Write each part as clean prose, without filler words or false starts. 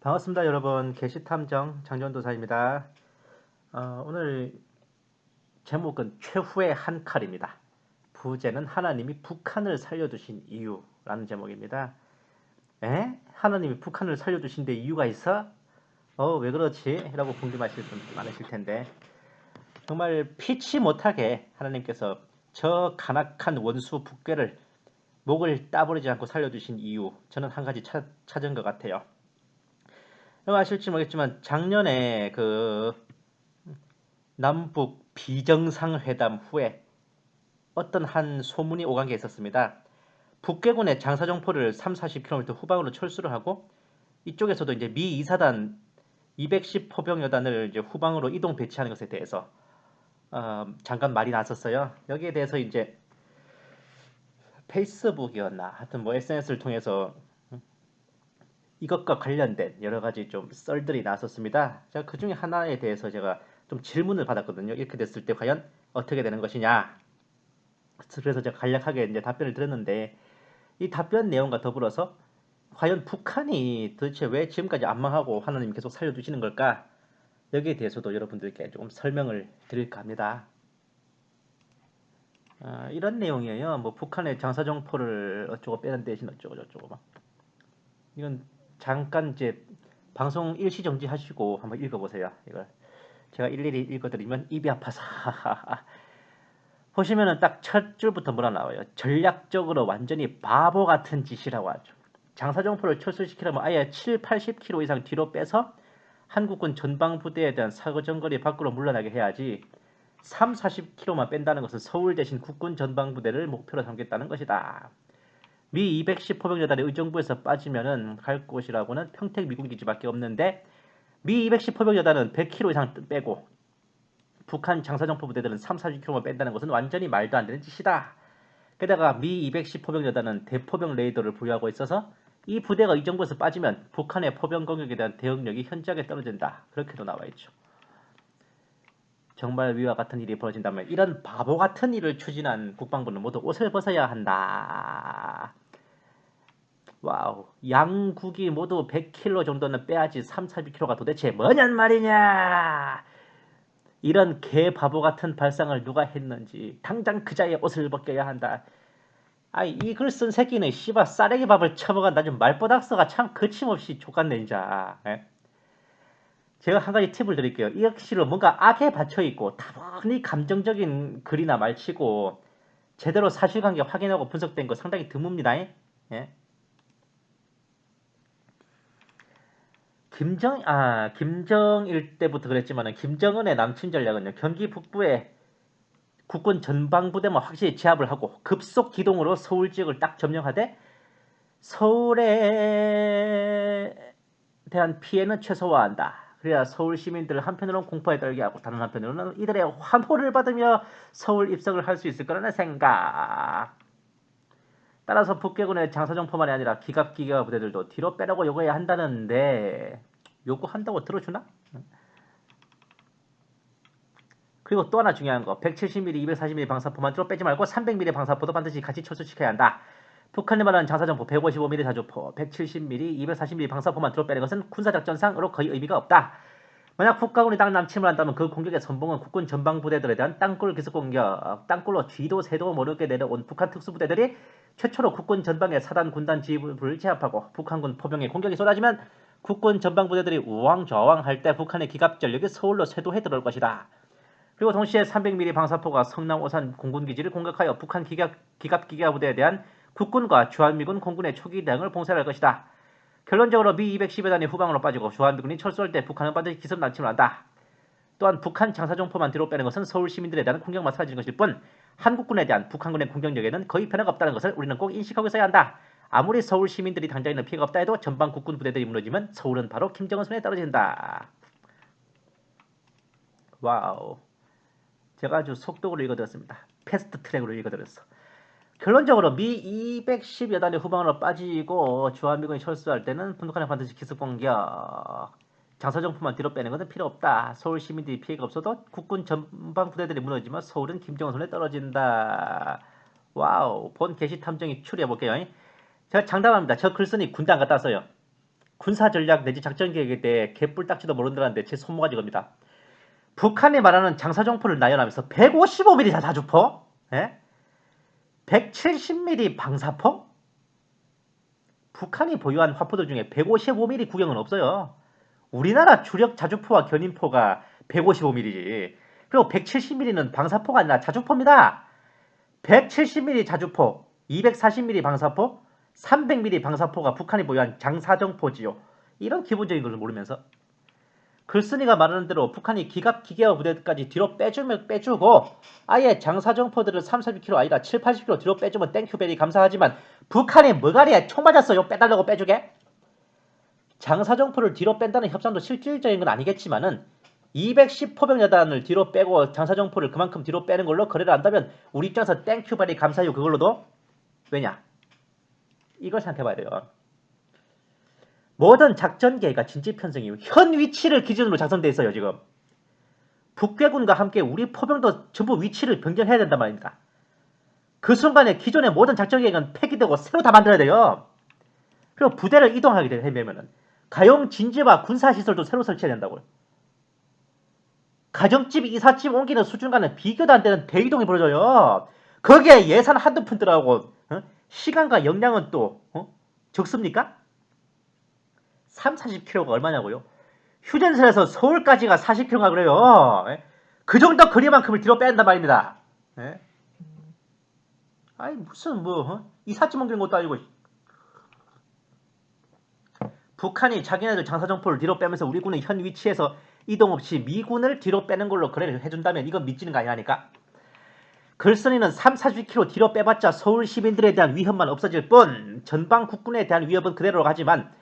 반갑습니다, 여러분. 게시탐정 장전도사입니다. 오늘 제목은 최후의 한 칼입니다. 부제는 하나님이 북한을 살려두신 이유라는 제목입니다. 하나님이 북한을 살려두신 데 이유가 있어? 왜 그렇지? 라고 궁금하실 분들 많으실 텐데, 정말 피치 못하게 하나님께서 저 간악한 원수 북괴를 목을 따버리지 않고 살려두신 이유, 저는 한 가지 찾은 것 같아요. 아실지 모르겠지만 작년에 그 남북 비정상회담 후에 어떤 한 소문이 오간 게 있었습니다. 북괴군의 장사정포를 3, 40km 후방으로 철수를 하고 이쪽에서도 이제 미 2사단 210 포병 여단을 이제 후방으로 이동 배치하는 것에 대해서 잠깐 말이 났었어요. 여기에 대해서 이제 페이스북이었나 하여튼 뭐 SNS를 통해서 이것과 관련된 여러 가지 좀 썰들이 나왔었습니다. 자, 그 중에 하나에 대해서 제가 좀 질문을 받았거든요. 이렇게 됐을 때 과연 어떻게 되는 것이냐. 그래서 제가 간략하게 이제 답변을 드렸는데 이 답변 내용과 더불어서 과연 북한이 도대체 왜 지금까지 안 망하고 하나님 계속 살려두시는 걸까? 여기에 대해서도 여러분들께 조금 설명을 드릴까 합니다. 이런 내용이에요. 뭐 북한의 장사정포를 어쩌고 빼는 대신 어쩌고 저쩌고 막. 이건 잠깐 이제 방송 일시 정지하시고 한번 읽어보세요. 이걸 제가 일일이 읽어드리면 입이 아파서 보시면은 딱 첫 줄부터 뭐라 나와요. 전략적으로 완전히 바보 같은 짓이라고 하죠. 장사정포를 철수시키려면 아예 7, 80km 이상 뒤로 빼서 한국군 전방부대에 대한 사거정거리 밖으로 물러나게 해야지 3, 40km만 뺀다는 것은 서울 대신 국군 전방부대를 목표로 삼겠다는 것이다. 미 210 포병여단의 의정부에서 빠지면은 갈 곳이라고는 평택 미군기지밖에 없는데 미 210 포병여단은 100km 이상 빼고 북한 장사정포 부대들은 3, 40km만 뺀다는 것은 완전히 말도 안 되는 짓이다. 게다가 미 210 포병여단은 대포병 레이더를 보유하고 있어서 이 부대가 의정부에서 빠지면 북한의 포병 공격에 대한 대응력이 현저하게 떨어진다. 그렇게도 나와 있죠. 정말 위와 같은 일이 벌어진다면 이런 바보 같은 일을 추진한 국방부는 모두 옷을 벗어야 한다. 와우, 양국이 모두 100kg 정도는 빼야지 3, 40kg가 도대체 뭐냔 말이냐. 이런 개 바보 같은 발상을 누가 했는지 당장 그 자리에 옷을 벗겨야 한다. 이 글 쓴 새끼는 씨발 싸대기 밥을 처먹은 좀 말버닥서가 참 거침없이 족같네 진짜. 예? 제가 한 가지 팁을 드릴게요. 이 역시로 뭔가 악에 받쳐있고 다분히 감정적인 글이나 말치고 제대로 사실관계 확인하고 분석된 거 상당히 드뭅니다. 예? 김정일 때부터 그랬지만은 김정은의 남친 전략은요. 경기 북부에 국군 전방부대만 확실히 제압을 하고 급속 기동으로 서울 지역을 딱 점령하되 서울에 대한 피해는 최소화한다. 그래야 서울 시민들 한편으로는 공포에 떨게 하고 다른 한편으로는 이들의 환호를 받으며 서울 입성을 할 수 있을 거라는 생각. 따라서 북괴군의 장사정포만이 아니라 기갑기가 부대들도 뒤로 빼라고 요구해야 한다는데 요구한다고 들어주나? 그리고 또 하나 중요한 거 170mm, 240mm 방사포만 뒤로 빼지 말고 300mm 방사포도 반드시 같이 철수시켜야 한다. 북한이 말하는 장사정포 155mm 자주포, 170mm, 240mm 방사포만 뒤로 빼는 것은 군사작전상으로 거의 의미가 없다. 만약 국가군이 땅 남침을 한다면 그 공격의 선봉은 국군 전방부대들에 대한 땅굴 기습공격, 땅굴로 쥐도 새도 모르게 내려온 북한 특수부대들이 최초로 국군 전방의 사단 군단 지휘부를 제압하고 북한군 포병의 공격이 쏟아지면 국군 전방부대들이 우왕좌왕 할 때 북한의 기갑전력이 서울로 쇄도해 들어올 것이다. 그리고 동시에 300mm 방사포가 성남 오산 공군기지를 공격하여 북한 기갑기가부대에 대한 국군과 주한미군 공군의 초기 대응을 봉쇄할 것이다. 결론적으로 미 210여단이 후방으로 빠지고 주한미군이 철수할 때 북한은 반드시 기습 남침을 한다. 또한 북한 장사정포만 뒤로 빼는 것은 서울 시민들에 대한 공격만 사라지는 것일 뿐 한국군에 대한 북한군의 공격력에는 거의 변화가 없다는 것을 우리는 꼭 인식하고 있어야 한다. 아무리 서울 시민들이 당장 있는 피해가 없다 해도 전방 국군 부대들이 무너지면 서울은 바로 김정은 손에 떨어진다. 와우. 제가 아주 속독으로 읽어드렸습니다. 패스트 트랙으로 읽어드렸어. 결론적으로 미 210여단이 후방으로 빠지고 주한미군이 철수할 때는 북한에 반드시 기습공격, 장사정포만 뒤로 빼는 것은 필요 없다. 서울 시민들이 피해가 없어도 국군 전방 부대들이 무너지면 서울은 김정은 손에 떨어진다. 와우. 본 게시 탐정이 추리해볼게요. 제가 장담합니다. 저 글쓴이 군대 안 갔다 왔어요. 군사전략 내지 작전계획에 대해 개뿔딱지도 모른다는데 제 손모가지 겁니다. 북한이 말하는 장사정포를 나열하면서 155mm 자주포, 170mm 방사포? 북한이 보유한 화포들 중에 155mm 구경은 없어요. 우리나라 주력 자주포와 견인포가 155mm지. 그리고 170mm는 방사포가 아니라 자주포입니다. 170mm 자주포, 240mm 방사포, 300mm 방사포가 북한이 보유한 장사정포지요. 이런 기본적인 것을 모르면서 글쓴이가 말하는 대로 북한이 기갑 부대까지 뒤로 빼주고 아예 장사정포들을 3, 40km 아니라 7, 80km 뒤로 빼주면 땡큐베리 감사하지만 북한이 뭐가리에 총 맞았어요? 빼달라고 빼주게? 장사정포를 뒤로 뺀다는 협상도 실질적인 건 아니겠지만은 210 포병여단을 뒤로 빼고 장사정포를 그만큼 뒤로 빼는 걸로 거래를 한다면 우리 입장에서 땡큐베리 감사해요. 그걸로도 왜냐? 이걸 생각해봐야 돼요. 모든 작전 계획과 진지 편성이 현 위치를 기준으로 작성되어 있어요. 지금 북괴군과 함께 우리 포병도 전부 위치를 변경해야 된단 말입니다. 그 순간에 기존의 모든 작전 계획은 폐기되고 새로 다 만들어야 돼요. 그리고 부대를 이동하게 되면은 가용 진지와 군사시설도 새로 설치해야 된다고요. 가정집, 이삿집 옮기는 수준과는 비교도 안 되는 대이동이 벌어져요. 거기에 예산 한두 푼 들어가고 시간과 역량은 또 적습니까? 3, 40km가 얼마냐고요? 휴전선에서 서울까지가 40km가 그래요. 그 정도 거리만큼을 뒤로 뺀단 말입니다. 아니 무슨 이삿짐 옮기는 것도 아니고. 북한이 자기네들 장사정포를 뒤로 빼면서 우리 군은 현 위치에서 이동 없이 미군을 뒤로 빼는 걸로 거래를 해준다면 이건 믿지는 거 아니라니까. 글쓴이는 3, 40km 뒤로 빼봤자 서울 시민들에 대한 위협만 없어질 뿐 전방 국군에 대한 위협은 그대로 가지만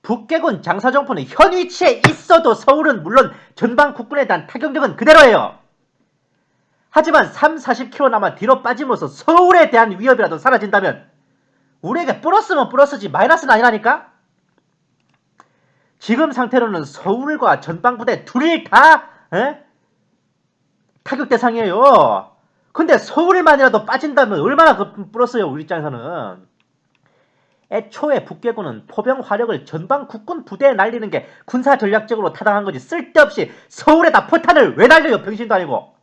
북괴군 장사정포는 현 위치에 있어도 서울은 물론 전방 국군에 대한 타격력은 그대로예요. 하지만 3, 40km나마 뒤로 빠짐으로써 서울에 대한 위협이라도 사라진다면 우리에게 플러스면 플러스지 마이너스는 아니라니까. 지금 상태로는 서울과 전방부대 둘이 다 타격 대상이에요. 근데 서울만이라도 빠진다면 얼마나 플러스예요. 우리 입장에서는. 애초에 북괴군은 포병 화력을 전방 국군 부대에 날리는 게 군사 전략적으로 타당한 거지 쓸데없이 서울에다 포탄을 왜 날려요. 병신도 아니고.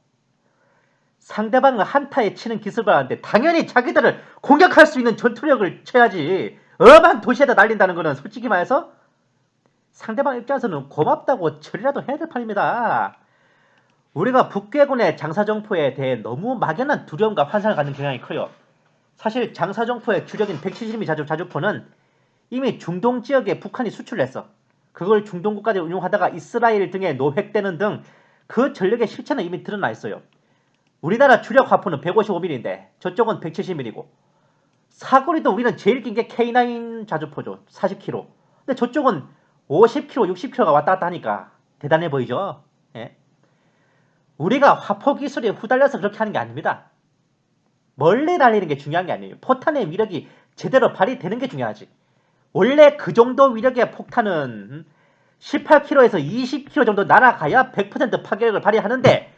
상대방을 한타에 치는 기술을 하는데 당연히 자기들을 공격할 수 있는 전투력을 쳐야지. 엄한 도시에다 날린다는 거는 솔직히 말해서 상대방 입장에서는 고맙다고 처리라도 해야 될 판입니다. 우리가 북괴군의 장사정포에 대해 너무 막연한 두려움과 환상을 갖는 경향이 커요. 사실 장사정포의 주력인 170mm 자주포는 이미 중동 지역에 북한이 수출을 했어. 그걸 중동 국가에 운용하다가 이스라엘 등에 노획되는 등 그 전력의 실체는 이미 드러나 있어요. 우리나라 주력 화포는 155mm인데 저쪽은 170mm고 사거리도 우리는 제일 긴 게 K9 자주포죠. 40km. 근데 저쪽은 50km, 60km가 왔다 갔다 하니까 대단해 보이죠? 우리가 화포 기술에 후달려서 그렇게 하는 게 아닙니다. 멀리 날리는 게 중요한 게 아니에요. 포탄의 위력이 제대로 발휘되는 게 중요하지. 원래 그 정도 위력의 폭탄은 18km에서 20km 정도 날아가야 100% 파괴력을 발휘하는데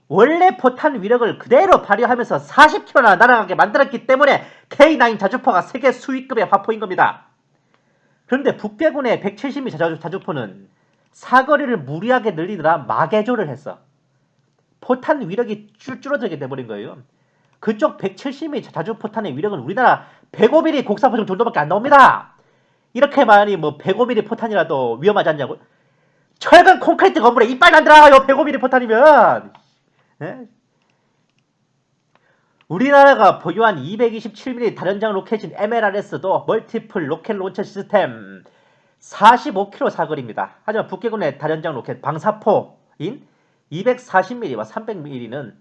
원래 포탄 위력을 그대로 발휘하면서 40km나 날아가게 만들었기 때문에 K9 자주포가 세계 수위급의 화포인 겁니다. 그런데 북괴군의 170mm 자주포는 사거리를 무리하게 늘리느라 마개조를 했어. 포탄 위력이 줄어들게 돼버린 거예요. 그쪽 170mm 자주포탄의 위력은 우리나라 105mm 곡사포 정도밖에 안 나옵니다. 이렇게 많이 105mm 포탄이라도 위험하지 않냐고? 철근 콘크리트 건물에 이빨 안 들어가요. 105mm 포탄이면. 우리나라가 보유한 227mm 다련장 로켓인 MLRS도 멀티플 로켓 론처 시스템 45km 사거리입니다. 하지만 북괴군의 다련장 로켓 방사포인 240mm와 300mm는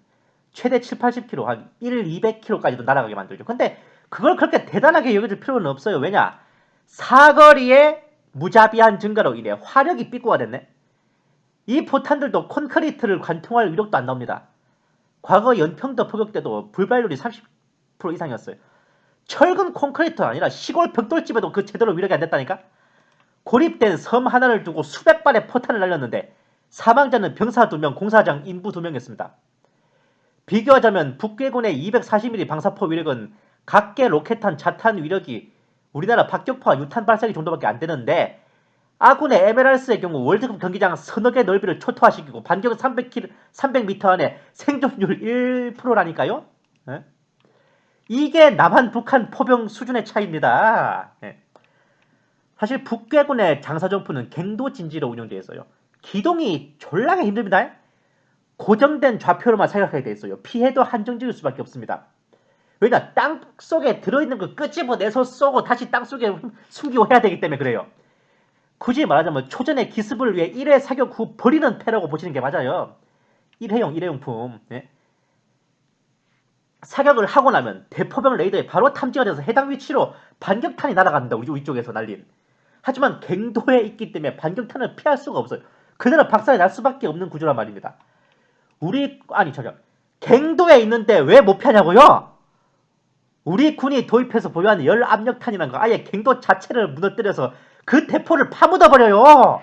최대 7, 80km, 한 1, 200km까지도 날아가게 만들죠. 근데 그걸 그렇게 대단하게 여겨줄 필요는 없어요. 왜냐? 사거리의 무자비한 증가로 인해 화력이 삐꾸가 됐네. 이 포탄들도 콘크리트를 관통할 위력도 안 나옵니다. 과거 연평도 포격 때도 불발률이 30% 이상이었어요. 철근 콘크리트가 아니라 시골 벽돌집에도 그 제대로 위력이 안 됐다니까? 고립된 섬 하나를 두고 수백 발의 포탄을 날렸는데 사망자는 병사 2명, 공사장 인부 2명이었습니다. 비교하자면 북괴군의 240mm 방사포 위력은 각계 로켓탄, 자탄 위력이 우리나라 박격포와 유탄 발사기 정도밖에 안 되는데 아군의 에메랄스의 경우 월드컵 경기장 서너 개 넓이를 초토화시키고 반경 300m 안에 생존율 1%라니까요. 예? 이게 남한 북한 포병 수준의 차이입니다. 예. 사실 북괴군의 장사정포는 갱도진지로 운영되어 있어요. 기동이 졸라게 힘듭니다. 고정된 좌표로만 생각하게 되어 있어요. 피해도 한정적일 수밖에 없습니다. 왜냐, 땅속에 들어있는 거 끄집어내서 쏘고 다시 땅속에 숨기고 해야 되기 때문에 그래요. 굳이 말하자면 초전의 기습을 위해 1회 사격 후 버리는 패라고 보시는 게 맞아요. 일회용품. 네? 사격을 하고 나면 대포병 레이더에 바로 탐지가 돼서 해당 위치로 반격탄이 날아갑니다. 우리 위쪽에서 날린. 하지만 갱도에 있기 때문에 반격탄을 피할 수가 없어요. 그대로 박살이 날 수밖에 없는 구조란 말입니다. 갱도에 있는데 왜 못 피하냐고요? 우리 군이 도입해서 보유한 열 압력탄이라는 거 아예 갱도 자체를 무너뜨려서 그 대포를 파묻어버려요.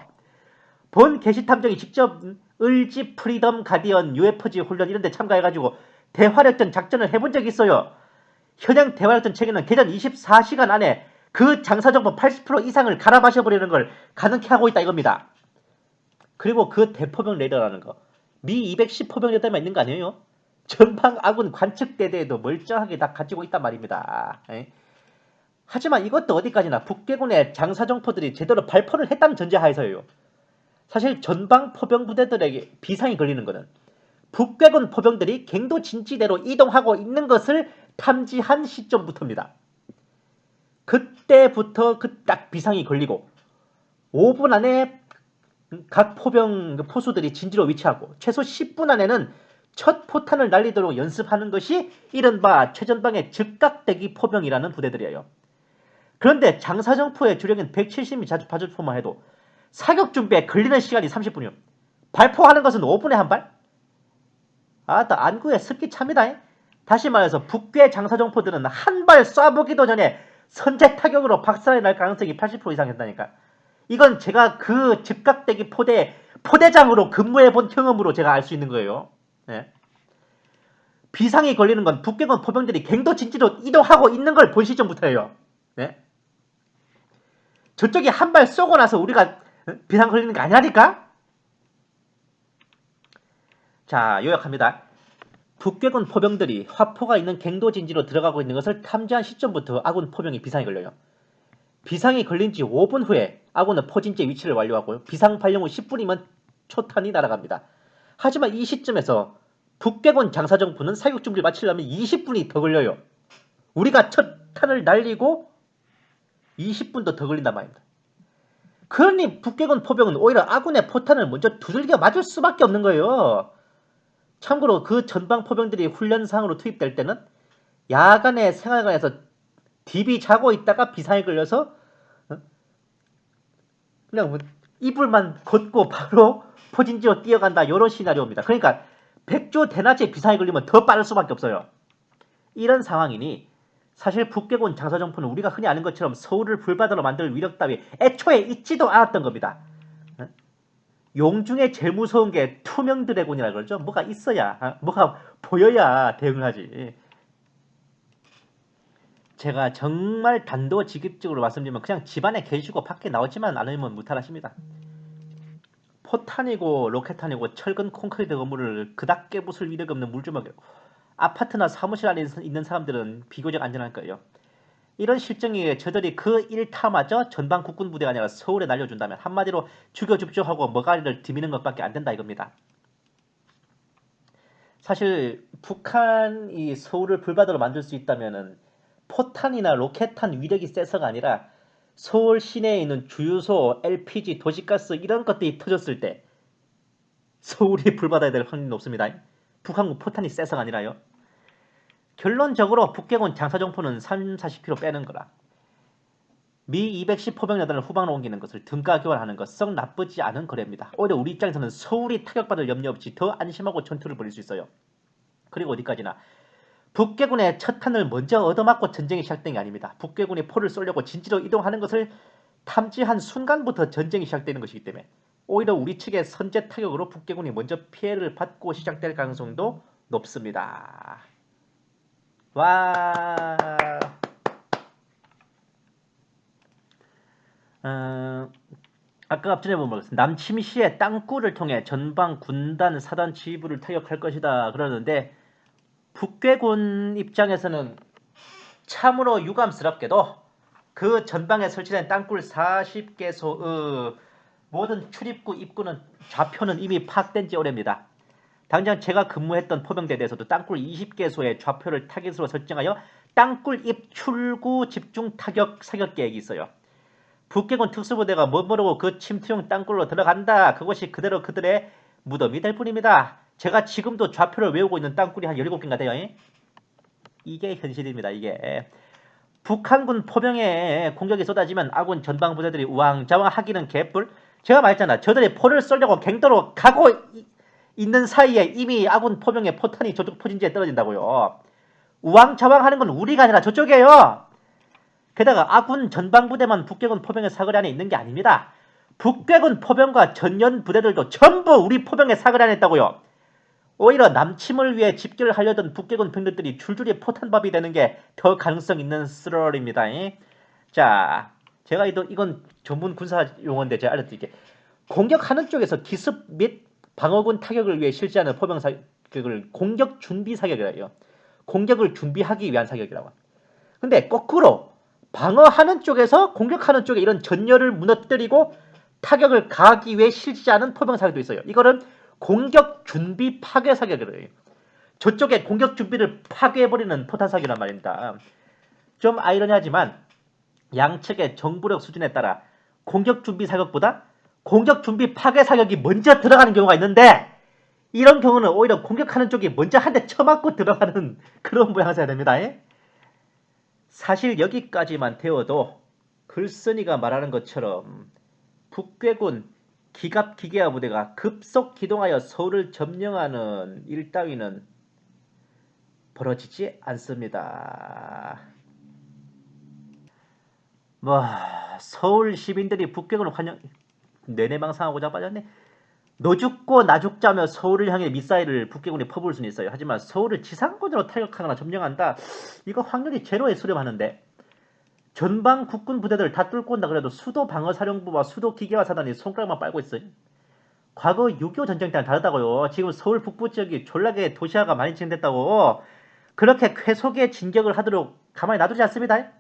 본 게시탐정이 직접 을지 프리덤 가디언 UFG 훈련 이런 데 참가해가지고 대활약전 작전을 해본 적이 있어요. 현행 대활약전 체계는 개전 24시간 안에 그 장사정보 80% 이상을 갈아 마셔버리는 걸 가능케 하고 있다 이겁니다. 그리고 그 대포병 레이더라는 거 미 210 포병 레이더만 있는 거 아니에요? 전방 아군 관측대대에도 멀쩡하게 다 가지고 있단 말입니다. 에? 하지만 이것도 어디까지나 북괴군의 장사정포들이 제대로 발포를 했다는 전제하에서예요. 사실 전방 포병 부대들에게 비상이 걸리는 것은 북괴군 포병들이 갱도 진지대로 이동하고 있는 것을 탐지한 시점부터입니다. 그때부터 그 딱 비상이 걸리고 5분 안에 각 포병 포수들이 진지로 위치하고 최소 10분 안에는 첫 포탄을 날리도록 연습하는 것이 이른바 최전방의 즉각대기 포병이라는 부대들이에요. 그런데 장사정포의 주력인 170mm 자주포만 해도 사격 준비에 걸리는 시간이 30분이요. 발포하는 것은 5분에 한 발? 아따 안구에 습기 찹니다. 다시 말해서 북괴 장사정포들은 한 발 쏴보기도 전에 선제 타격으로 박살이 날 가능성이 80% 이상 된다니까. 이건 제가 그 즉각대기 포대장으로 근무해본 경험으로 제가 알 수 있는 거예요. 네. 비상이 걸리는 건 북괴군 포병들이 갱도 진지로 이동하고 있는 걸 본 시점부터예요. 네. 저쪽이 한 발 쏘고 나서 우리가 비상 걸리는 게 아니라니까? 자, 요약합니다. 북괴군 포병들이 화포가 있는 갱도 진지로 들어가고 있는 것을 탐지한 시점부터 아군 포병이 비상이 걸려요. 비상이 걸린 지 5분 후에 아군은 포진지의 위치를 완료하고 비상 발령 후 10분이면 초탄이 날아갑니다. 하지만 이 시점에서 북괴군 장사정부는 사격 준비를 마치려면 20분이 더 걸려요. 우리가 첫 탄을 날리고 20분도 더 걸린단 말입니다. 그러니 북괴군 포병은 오히려 아군의 포탄을 먼저 두들겨 맞을 수밖에 없는 거예요. 참고로 그 전방 포병들이 훈련상으로 투입될 때는 야간에 생활관에서 DB 자고 있다가 비상에 걸려서 그냥 뭐 이불만 걷고 바로 포진지로 뛰어간다 이런 시나리오입니다. 그러니까 백조 대낮에 비상에 걸리면 더 빠를 수밖에 없어요. 이런 상황이니 사실 북괴군 장사정포는 우리가 흔히 아는 것처럼 서울을 불바다로 만들 위력 따위 애초에 있지도 않았던 겁니다. 용 중에 제일 무서운 게 투명 드래곤이라 그러죠. 뭐가 있어야, 뭐가 보여야 대응하지. 제가 정말 단도직입적으로 말씀드리면 그냥 집안에 계시고 밖에 나오지만 않으면 무탈하십니다. 포탄이고 로켓탄이고 철근 콘크리트 건물을 그닥 깨부술 위력 없는 물주먹이고 아파트나 사무실 안에 있는 사람들은 비교적 안전할 거예요. 이런 실정에 저들이 그 일타마저 전방 국군 부대가 아니라 서울에 날려준다면 한마디로 죽여줍쇼 하고 머가리를 디미는 것밖에 안 된다 이겁니다. 사실 북한이 서울을 불바다로 만들 수 있다면은 포탄이나 로켓탄 위력이 세서가 아니라 서울 시내에 있는 주유소, LPG, 도시가스 이런 것들이 터졌을 때 서울이 불바다에 될 확률이 높습니다. 북한군 포탄이 세서가 아니라요. 결론적으로 북괴군 장사정포는 30-40km 빼는 거라. 미 210 포병여단을 후방으로 옮기는 것을 등가 교환하는 것 썩 나쁘지 않은 거래입니다. 오히려 우리 입장에서는 서울이 타격받을 염려 없이 더 안심하고 전투를 벌일 수 있어요. 그리고 어디까지나 북괴군의 첫 탄을 먼저 얻어맞고 전쟁이 시작된 게 아닙니다. 북괴군이 포를 쏘려고 진지로 이동하는 것을 탐지한 순간부터 전쟁이 시작되는 것이기 때문에 오히려 우리 측의 선제 타격으로 북괴군이 먼저 피해를 받고 시작될 가능성도 높습니다. 와... 아까 앞전에 보면 남침시의 땅굴을 통해 전방 군단 사단 지휘부를 타격할 것이다 그러는데 북괴군 입장에서는 참으로 유감스럽게도 그 전방에 설치된 땅굴 40개소의 모든 출입구 입구는 좌표는 이미 파악된 지 오래입니다. 당장 제가 근무했던 포병대대에서도 땅굴 20개소의 좌표를 타깃으로 설정하여 땅굴 입 출구 집중 타격 사격 계획이 있어요. 북괴군 특수부대가 뭐 모르고 그 침투용 땅굴로 들어간다. 그것이 그대로 그들의 무덤이 될 뿐입니다. 제가 지금도 좌표를 외우고 있는 땅굴이 한 17개인가 돼요. 이게 현실입니다. 이게. 북한군 포병에 공격이 쏟아지면 아군 전방부대들이 우왕좌왕하기는 개뿔. 제가 말했잖아. 저들이 포를 쏘려고 갱도로 가고 있는 사이에 이미 아군 포병의 포탄이 저쪽 포진지에 떨어진다고요. 우왕좌왕하는 건 우리가 아니라 저쪽이에요. 게다가 아군 전방부대만 북괴군 포병의 사거리 안에 있는 게 아닙니다. 북괴군 포병과 전연 부대들도 전부 우리 포병의 사거리 안에 있다고요. 오히려 남침을 위해 집결하려던 북괴군 병력들이 줄줄이 포탄밥이 되는 게 더 가능성 있는 스러리입니다. 자, 제가 이건 전문 군사 용어인데 제가 알려드릴게요. 공격하는 쪽에서 기습 및 방어군 타격을 위해 실시하는 포병 사격을 공격 준비 사격이라고 해요. 공격을 준비하기 위한 사격이라고. 근데 거꾸로 방어하는 쪽에서 공격하는 쪽에 이런 전열을 무너뜨리고 타격을 가하기 위해 실시하는 포병 사격도 있어요. 이거는 공격 준비 파괴 사격이라고 해요. 저쪽에 공격 준비를 파괴해버리는 포탄 사격이란 말입니다. 좀 아이러니하지만 양측의 정보력 수준에 따라 공격 준비 사격보다 공격 준비 파괴 사격이 먼저 들어가는 경우가 있는데 이런 경우는 오히려 공격하는 쪽이 먼저 한 대 쳐맞고 들어가는 그런 모양새가 됩니다. 사실 여기까지만 되어도 글쓴이가 말하는 것처럼 북괴군 기갑기계화 부대가 급속 기동하여 서울을 점령하는 일 따위는 벌어지지 않습니다. 서울 시민들이 북괴군을 내내망상하고 자빠졌네. 너 죽고 나 죽자며 서울을 향해 미사일을 북괴군이 퍼부을 수는 있어요. 하지만 서울을 지상군으로 타격하거나 점령한다. 이거 확률이 제로에 수렴하는데 전방 국군 부대들 다 뚫고 온다 그래도 수도 방어사령부와 수도 기계화 사단이 손가락만 빨고 있어요. 과거 6.25 전쟁 때랑 다르다고요. 지금 서울 북부 지역이 졸라게 도시화가 많이 진행됐다고. 그렇게 쾌속의 진격을 하도록 가만히 놔두지 않습니다.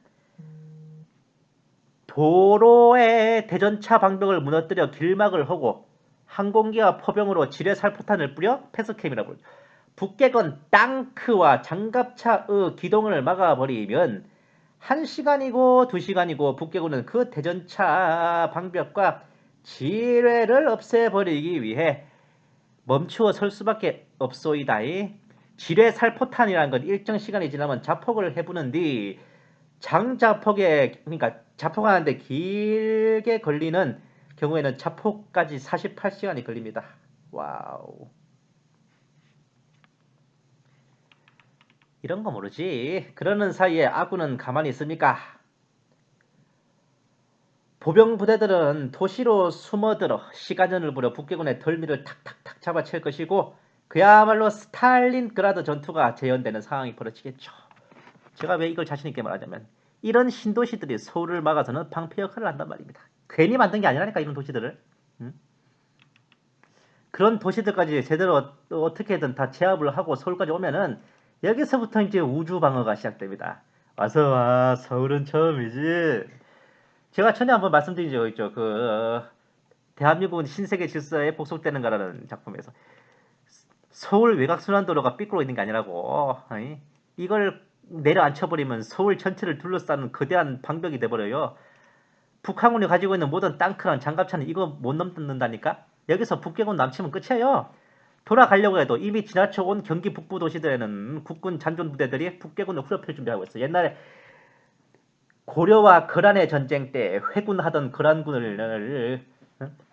도로에 대전차 방벽을 무너뜨려 길막을 하고 항공기와 포병으로 지뢰살포탄을 뿌려 패스캠이라고 부르죠. 북괴군 땅크와 장갑차의 기동을 막아버리면 1시간이고 2시간이고 북괴군은 그 대전차 방벽과 지뢰를 없애버리기 위해 멈추어 설 수밖에 없소이다. 지뢰살포탄이라는 건 일정 시간이 지나면 자폭을 해부는 뒤 장자폭에 그러니까 자폭하는데 길게 걸리는 경우에는 자폭까지 48시간이 걸립니다. 와우. 이런 거 모르지. 그러는 사이에 아군은 가만히 있습니까? 보병 부대들은 도시로 숨어들어 시간전을 부려 북괴군의 덜미를 탁탁탁 잡아챌 것이고 그야말로 스탈린그라드 전투가 재현되는 상황이 벌어지겠죠. 제가 왜 이걸 자신 있게 말하냐면 이런 신도시들이 서울을 막아서는 방패 역할을 한단 말입니다. 괜히 만든 게 아니라니까 이런 도시들을. 그런 도시들까지 제대로 어떻게든 다 제압을 하고 서울까지 오면은 여기서부터 이제 우주 방어가 시작됩니다. 어서 와, 서울은 처음이지. 제가 전에 한번 말씀드린 적 있죠. 대한민국은 신세계 질서에 복속되는가라는 작품에서 서울 외곽순환도로가 삐뚤어 있는 게 아니라고. 이걸 내려앉혀버리면 서울 전체를 둘러싸는 거대한 방벽이 돼버려요. 북한군이 가지고 있는 모든 땅크랑 장갑차는 이거 못 넘는다니까. 여기서 북괴군 남치면 끝이에요. 돌아가려고 해도 이미 지나쳐온 경기 북부 도시들에는 국군 잔존 부대들이 북괴군을 후려필 준비하고 있어요. 옛날에 고려와 거란의 전쟁 때 회군하던 거란군을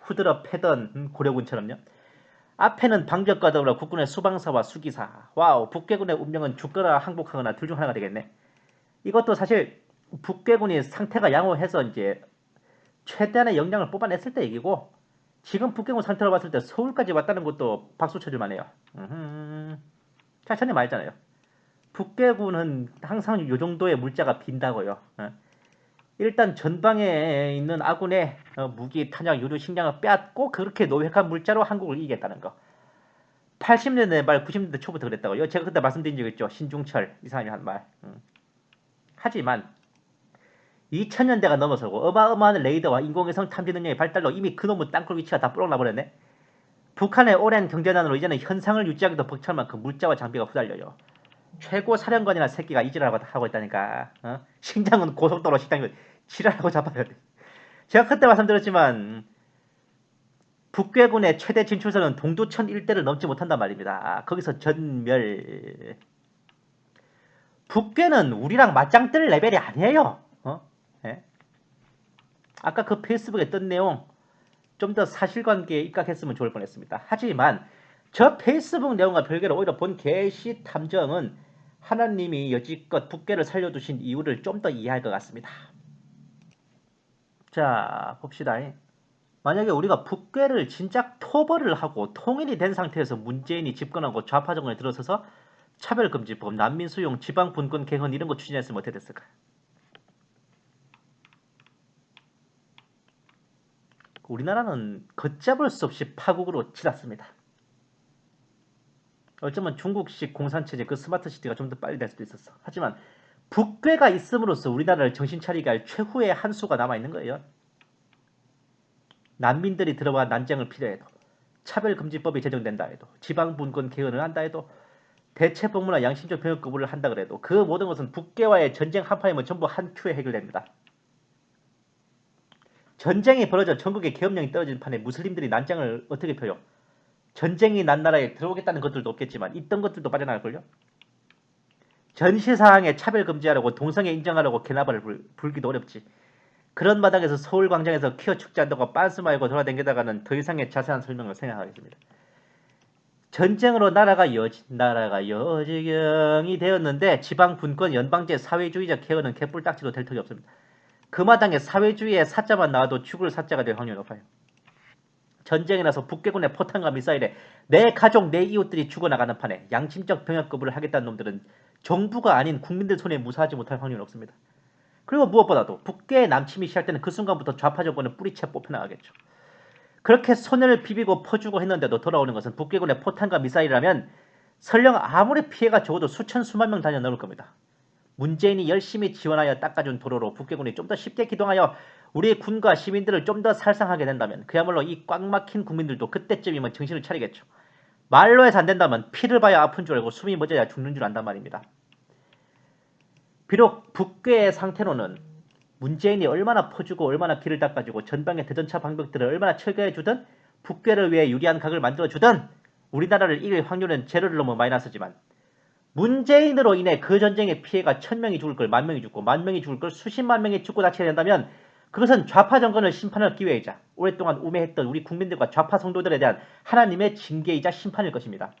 후드러 패던 고려군처럼요. 앞에는 방벽과 더불어 국군의 수방사와 수기사. 와우, 북괴군의 운명은 죽거나 항복하거나 둘 중 하나가 되겠네. 이것도 사실 북괴군이 상태가 양호해서 이제 최대한의 역량을 뽑아냈을 때 얘기고 지금 북괴군 상태로 봤을 때 서울까지 왔다는 것도 박수 쳐줄 만해요. 제가 전에 말했잖아요. 북괴군은 항상 요 정도의 물자가 빈다고요. 일단 전방에 있는 아군의 무기, 탄약, 유류, 식량을 빼앗고 그렇게 노획한 물자로 한국을 이기겠다는 거. 80년대 말 90년대 초부터 그랬다고요. 제가 그때 말씀드린 적 있죠. 신중철 이 사람이 한 말. 하지만 2000년대가 넘어서고 어마어마한 레이더와 인공위성 탐지 능력의 발달로 이미 그놈의 땅굴 위치가 다 뿔어나버렸네. 북한의 오랜 경제난으로 이제는 현상을 유지하기도 벅찰 만큼 물자와 장비가 후달려요. 최고 사령관이나 새끼가 이지랄하고 하고 있다니까. 신장은 고속도로 식당이고 지랄하고 잡아야 돼. 제가 그때 말씀드렸지만 북괴군의 최대 진출선은 동두천 일대를 넘지 못한단 말입니다. 거기서 전멸. 북괴는 우리랑 맞짱 뜰 레벨이 아니에요. 예? 아까 그 페이스북에 뜬 내용 좀 더 사실관계에 입각했으면 좋을 뻔했습니다. 하지만 저 페이스북 내용과 별개로 오히려 본 개시 탐정은 하나님이 여지껏 북괴를 살려두신 이유를 좀 더 이해할 것 같습니다. 자, 봅시다. 만약에 우리가 북괴를 진짜 토벌을 하고 통일이 된 상태에서 문재인이 집권하고 좌파 정권에 들어서서 차별금지법, 난민수용, 지방분권 개헌 이런 거 추진했으면 어떻게 됐을까? 우리나라는 걷잡을 수 없이 파국으로 치닫습니다. 어쩌면 중국식 공산체제 그 스마트시티가 좀 더 빨리 될 수도 있었어. 하지만 북괴가 있음으로써 우리나라를 정신 차리게 할 최후의 한 수가 남아있는 거예요. 난민들이 들어와 난장을 필요해도, 차별금지법이 제정된다 해도, 지방분권 개헌을 한다 해도, 대체복무나 양심적 병역 거부를 한다 그래도 그 모든 것은 북괴와의 전쟁 한파이면 전부 한 큐에 해결됩니다. 전쟁이 벌어져 전국에 계엄령이 떨어진 판에 무슬림들이 난장을 어떻게 펴요? 전쟁이 난 나라에 들어오겠다는 것들도 없겠지만 있던 것들도 빠져나갈걸요? 전시사항에 차별 금지하려고 동성애 인정하려고 개나발을 불기도 어렵지. 그런 마당에서 서울광장에서 퀴어 축제한다고 빤스 말고 돌아다니다가는 더 이상의 자세한 설명을 생각하겠습니다. 전쟁으로 나라가 여지경이 되었는데 지방 분권 연방제 사회주의적 개헌은 개뿔딱지도 될 턱이 없습니다. 그 마당에 사회주의의 사자만 나와도 죽을 사자가 될 확률이 높아요. 전쟁이 나서 북괴군의 포탄과 미사일에 내 가족, 내 이웃들이 죽어나가는 판에 양심적 병역 거부를 하겠다는 놈들은 정부가 아닌 국민들 손에 무사하지 못할 확률이 높습니다. 그리고 무엇보다도 북괴의 남침이 시작할 때는 그 순간부터 좌파 정권은 뿌리채 뽑혀나가겠죠. 그렇게 손을 비비고 퍼주고 했는데도 돌아오는 것은 북괴군의 포탄과 미사일이라면 설령 아무리 피해가 적어도 수천 수만 명 다녀 넘을 겁니다. 문재인이 열심히 지원하여 닦아준 도로로 북괴군이 좀 더 쉽게 기동하여 우리 군과 시민들을 좀 더 살상하게 된다면 그야말로 이 꽉 막힌 국민들도 그때쯤이면 정신을 차리겠죠. 말로 해서 안 된다면 피를 봐야 아픈 줄 알고 숨이 멎어야 죽는 줄 안단 말입니다. 비록 북괴의 상태로는 문재인이 얼마나 퍼주고 얼마나 길을 닦아주고 전방의 대전차 방벽들을 얼마나 철거해주든 북괴를 위해 유리한 각을 만들어주든 우리나라를 이길 확률은 제로를 넘어 마이너스지만 문재인으로 인해 그 전쟁의 피해가 1000명이 죽을 걸 10,000명이 죽고 10,000명이 죽을 걸 수십만 명이 죽고 다쳐야 된다면 그것은 좌파 정권을 심판할 기회이자 오랫동안 우매했던 우리 국민들과 좌파 성도들에 대한 하나님의 징계이자 심판일 것입니다.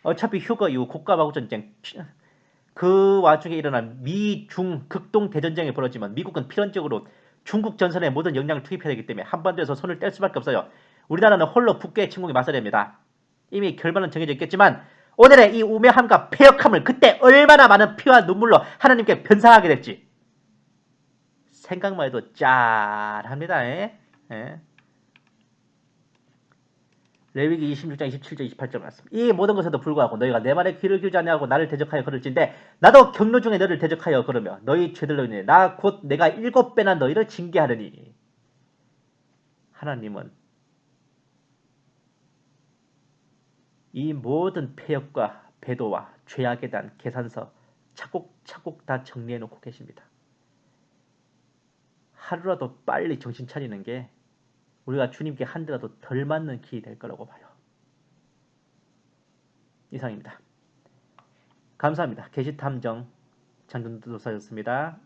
어차피 휴거 이후 국가마구전쟁 그 와중에 일어난 미중 극동 대전쟁이 벌어지면 미국은 필연적으로 중국 전선에 모든 역량을 투입해야 되기 때문에 한반도에서 손을 뗄 수밖에 없어요. 우리나라는 홀로 북괴의 침공에 맞서야 됩니다. 이미 결말은 정해져 있겠지만 오늘의 이 우매함과 폐역함을 그때 얼마나 많은 피와 눈물로 하나님께 변상하게 될지 생각만 해도 짠합니다. 예? 레위기 26장 27절 28절 말씀. 이 모든 것에도 불구하고 너희가 내 말에 귀를 기울이지 아니하고 나를 대적하여 걸을진대 나도 경로 중에 너를 대적하여 걸으며 너희 죄들로 인해 나 곧 내가 7배나 너희를 징계하리니. 하나님은 이 모든 폐역과 배도와 죄악에 대한 계산서 차곡차곡 다 정리해 놓고 계십니다. 하루라도 빨리 정신 차리는 게 우리가 주님께 한 대라도 덜 맞는 길이 될 거라고 봐요. 이상입니다. 감사합니다. 계시탐정 장준도사였습니다.